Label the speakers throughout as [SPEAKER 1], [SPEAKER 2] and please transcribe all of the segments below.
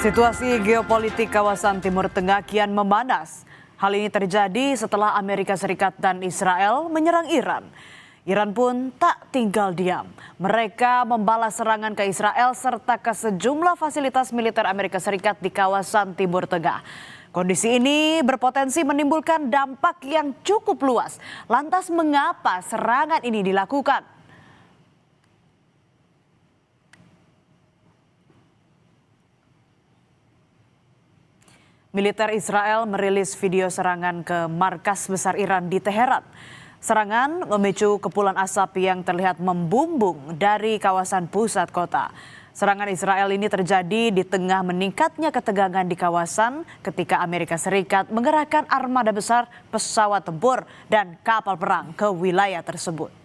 [SPEAKER 1] Situasi geopolitik kawasan Timur Tengah kian memanas. Hal ini terjadi setelah Amerika Serikat dan Israel menyerang Iran. Iran pun tak tinggal diam. Mereka membalas serangan ke Israel serta ke sejumlah fasilitas militer Amerika Serikat di kawasan Timur Tengah. Kondisi ini berpotensi menimbulkan dampak yang cukup luas. Lantas mengapa serangan ini dilakukan? Militer Israel merilis video serangan ke markas besar Iran di Teheran. Serangan memicu kepulan asap yang terlihat membumbung dari kawasan pusat kota. Serangan Israel ini terjadi di tengah meningkatnya ketegangan di kawasan ketika Amerika Serikat mengerahkan armada besar pesawat tempur dan kapal perang ke wilayah tersebut.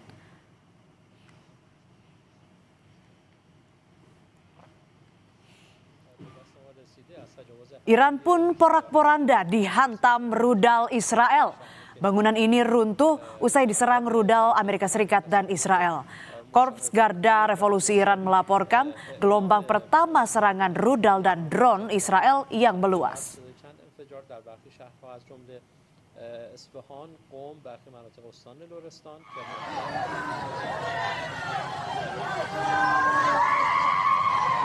[SPEAKER 1] Iran pun porak-poranda dihantam rudal Israel. Bangunan ini runtuh usai diserang rudal Amerika Serikat dan Israel. Korps Garda Revolusi Iran melaporkan gelombang pertama serangan rudal dan drone Israel yang meluas.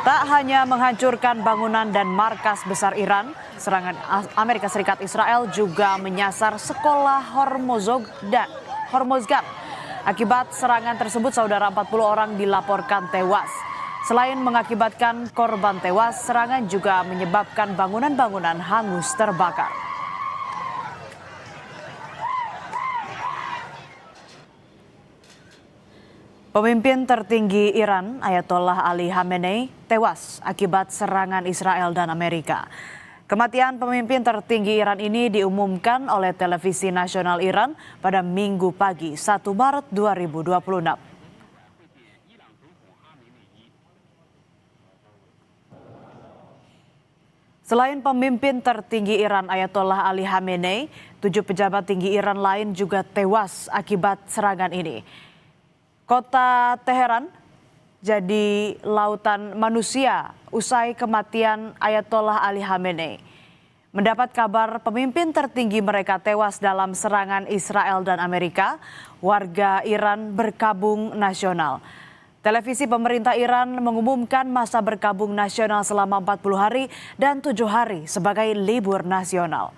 [SPEAKER 1] Tak hanya menghancurkan bangunan dan markas besar Iran, serangan Amerika Serikat Israel juga menyasar sekolah Hormozgan. Akibat serangan tersebut, saudara 40 orang dilaporkan tewas. Selain mengakibatkan korban tewas, serangan juga menyebabkan bangunan-bangunan hangus terbakar. Pemimpin tertinggi Iran, Ayatollah Ali Khamenei, tewas akibat serangan Israel dan Amerika. Kematian pemimpin tertinggi Iran ini diumumkan oleh televisi nasional Iran pada Minggu pagi 1 Maret 2026. Selain pemimpin tertinggi Iran Ayatollah Ali Khamenei, 7 pejabat tinggi Iran lain juga tewas akibat serangan ini. Kota Teheran jadi lautan manusia usai kematian Ayatollah Ali Khamenei. Mendapat kabar pemimpin tertinggi mereka tewas dalam serangan Israel dan Amerika, warga Iran berkabung nasional. Televisi pemerintah Iran mengumumkan masa berkabung nasional selama 40 hari dan 7 hari sebagai libur nasional.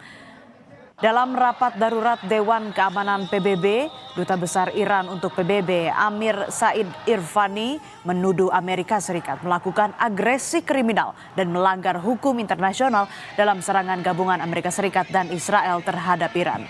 [SPEAKER 1] Dalam rapat darurat Dewan Keamanan PBB, Duta Besar Iran untuk PBB Amir Said Irvani menuduh Amerika Serikat melakukan agresi kriminal dan melanggar hukum internasional dalam serangan gabungan Amerika Serikat dan Israel terhadap Iran.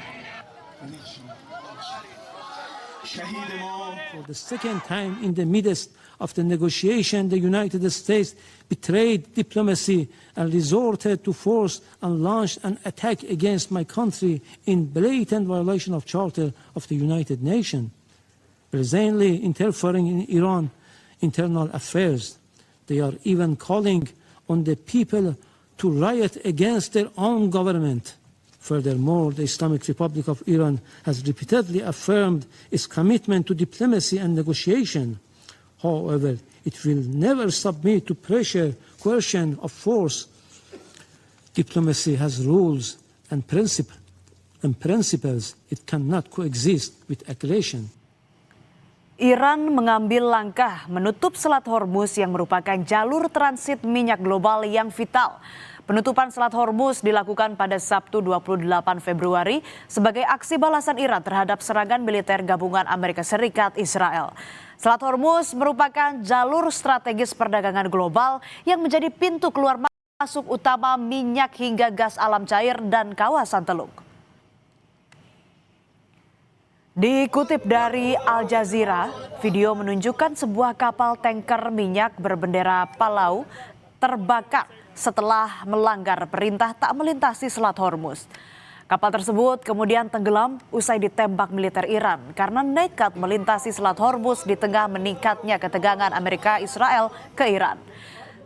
[SPEAKER 2] For the second time in the midst of the negotiation, the United States betrayed diplomacy and resorted to force and launched an attack against my country in blatant violation of Charter of the United Nations, presently interfering in Iran's internal affairs. They are even calling on the people to riot against their own government. Furthermore, the Islamic Republic of Iran has repeatedly affirmed its commitment to diplomacy and negotiation. However, it will never submit to pressure, coercion, or force. Diplomacy has rules and principles. It cannot coexist with aggression.
[SPEAKER 1] Iran mengambil langkah menutup Selat Hormuz yang merupakan jalur transit minyak global yang vital. Penutupan Selat Hormuz dilakukan pada Sabtu 28 Februari sebagai aksi balasan Iran terhadap serangan militer gabungan Amerika Serikat Israel. Selat Hormuz merupakan jalur strategis perdagangan global yang menjadi pintu keluar masuk utama minyak hingga gas alam cair dan kawasan Teluk. Dikutip dari Al Jazeera, video menunjukkan sebuah kapal tanker minyak berbendera Palau terbakar setelah melanggar perintah tak melintasi Selat Hormuz. Kapal tersebut kemudian tenggelam usai ditembak militer Iran karena nekat melintasi Selat Hormuz di tengah meningkatnya ketegangan Amerika Israel ke Iran.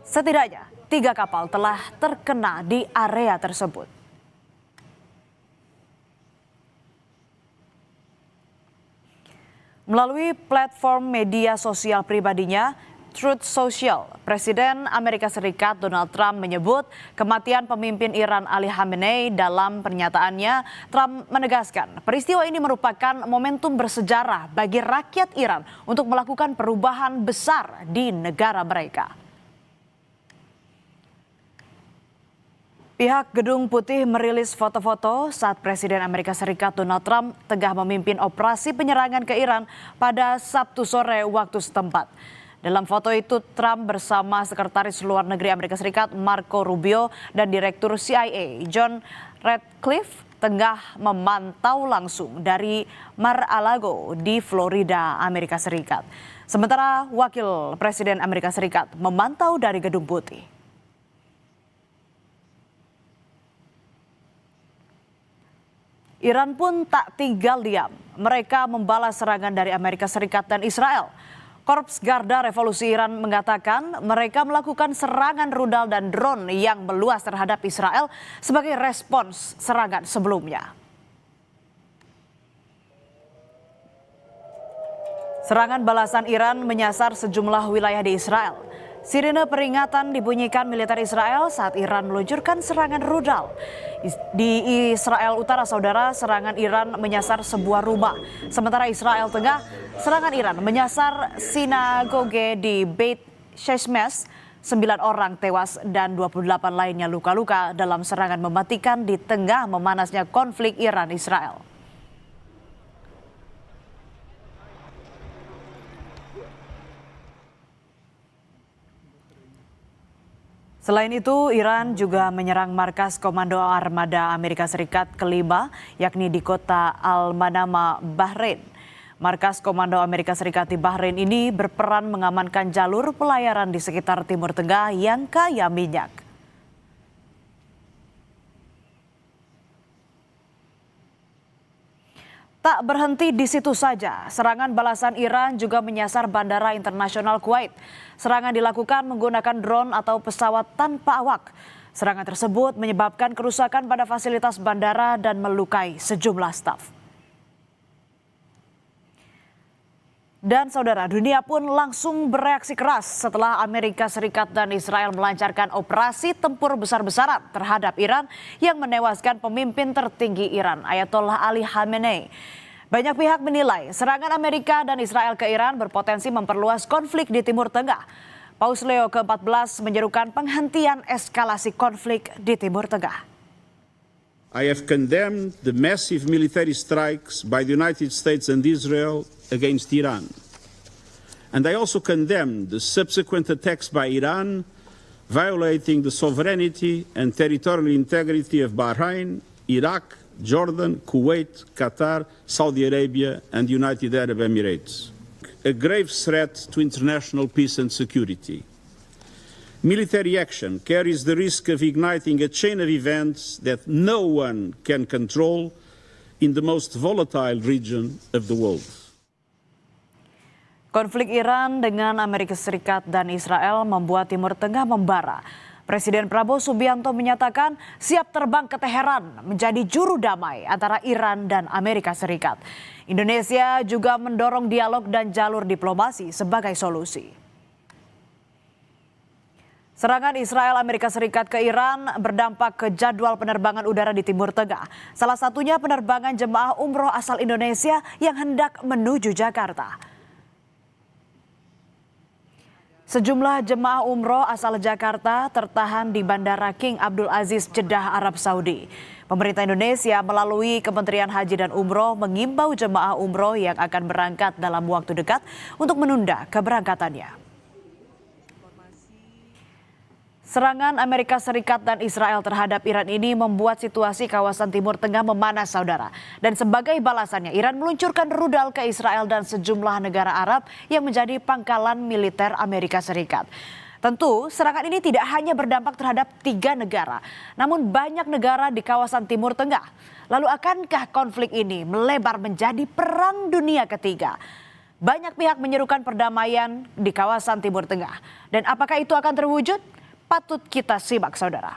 [SPEAKER 1] Setidaknya 3 kapal telah terkena di area tersebut. Melalui platform media sosial pribadinya, Truth Social, Presiden Amerika Serikat Donald Trump menyebut kematian pemimpin Iran Ali Khamenei. Dalam pernyataannya, Trump menegaskan peristiwa ini merupakan momentum bersejarah bagi rakyat Iran untuk melakukan perubahan besar di negara mereka. Pihak Gedung Putih merilis foto-foto saat Presiden Amerika Serikat Donald Trump tengah memimpin operasi penyerangan ke Iran pada Sabtu sore waktu setempat. Dalam foto itu, Trump bersama Sekretaris Luar Negeri Amerika Serikat Marco Rubio dan Direktur CIA John Ratcliffe tengah memantau langsung dari Mar-a-Lago di Florida, Amerika Serikat. Sementara Wakil Presiden Amerika Serikat memantau dari Gedung Putih. Iran pun tak tinggal diam. Mereka membalas serangan dari Amerika Serikat dan Israel. Korps Garda Revolusi Iran mengatakan mereka melakukan serangan rudal dan drone yang meluas terhadap Israel sebagai respons serangan sebelumnya. Serangan balasan Iran menyasar sejumlah wilayah di Israel. Sirine peringatan dibunyikan militer Israel saat Iran meluncurkan serangan rudal. Di Israel Utara, saudara, serangan Iran menyasar sebuah rumah. Sementara Israel Tengah, serangan Iran menyasar sinagoge di Beit Shemesh. 9 orang tewas dan 28 lainnya luka-luka dalam serangan mematikan di tengah memanasnya konflik Iran-Israel. Selain itu, Iran juga menyerang markas Komando Armada Amerika Serikat kelima, yakni di kota Al-Manama, Bahrain. Markas Komando Amerika Serikat di Bahrain ini berperan mengamankan jalur pelayaran di sekitar Timur Tengah yang kaya minyak. Tak berhenti di situ saja, serangan balasan Iran juga menyasar Bandara Internasional Kuwait. Serangan dilakukan menggunakan drone atau pesawat tanpa awak. Serangan tersebut menyebabkan kerusakan pada fasilitas bandara dan melukai sejumlah staf. Dan saudara, dunia pun langsung bereaksi keras setelah Amerika Serikat dan Israel melancarkan operasi tempur besar-besaran terhadap Iran yang menewaskan pemimpin tertinggi Iran, Ayatollah Ali Khamenei. Banyak pihak menilai serangan Amerika dan Israel ke Iran berpotensi memperluas konflik di Timur Tengah. Paus Leo ke-14 menyerukan penghentian eskalasi konflik di Timur Tengah.
[SPEAKER 3] I have condemned the massive military strikes by the United States and Israel against Iran. And I also condemn the subsequent attacks by Iran, violating the sovereignty and territorial integrity of Bahrain, Iraq, Jordan, Kuwait, Qatar, Saudi Arabia, and the United Arab Emirates. A grave threat to international peace and security. Military action carries the risk of igniting a chain of events that no one can control in the most volatile region of the world.
[SPEAKER 1] Konflik Iran dengan Amerika Serikat dan Israel membuat Timur Tengah membara. Presiden Prabowo Subianto menyatakan siap terbang ke Teheran menjadi juru damai antara Iran dan Amerika Serikat. Indonesia juga mendorong dialog dan jalur diplomasi sebagai solusi. Serangan Israel Amerika Serikat ke Iran berdampak ke jadwal penerbangan udara di Timur Tengah. Salah satunya penerbangan jemaah umroh asal Indonesia yang hendak menuju Jakarta. Sejumlah jemaah umroh asal Jakarta tertahan di Bandara King Abdul Aziz, Jeddah, Arab Saudi. Pemerintah Indonesia melalui Kementerian Haji dan Umroh mengimbau jemaah umroh yang akan berangkat dalam waktu dekat untuk menunda keberangkatannya. Serangan Amerika Serikat dan Israel terhadap Iran ini membuat situasi kawasan Timur Tengah memanas, saudara. Dan sebagai balasannya, Iran meluncurkan rudal ke Israel dan sejumlah negara Arab yang menjadi pangkalan militer Amerika Serikat. Tentu, serangan ini tidak hanya berdampak terhadap 3 negara, namun banyak negara di kawasan Timur Tengah. Lalu akankah konflik ini melebar menjadi perang dunia ketiga? Banyak pihak menyerukan perdamaian di kawasan Timur Tengah. Dan apakah itu akan terwujud? Patut kita simak, saudara.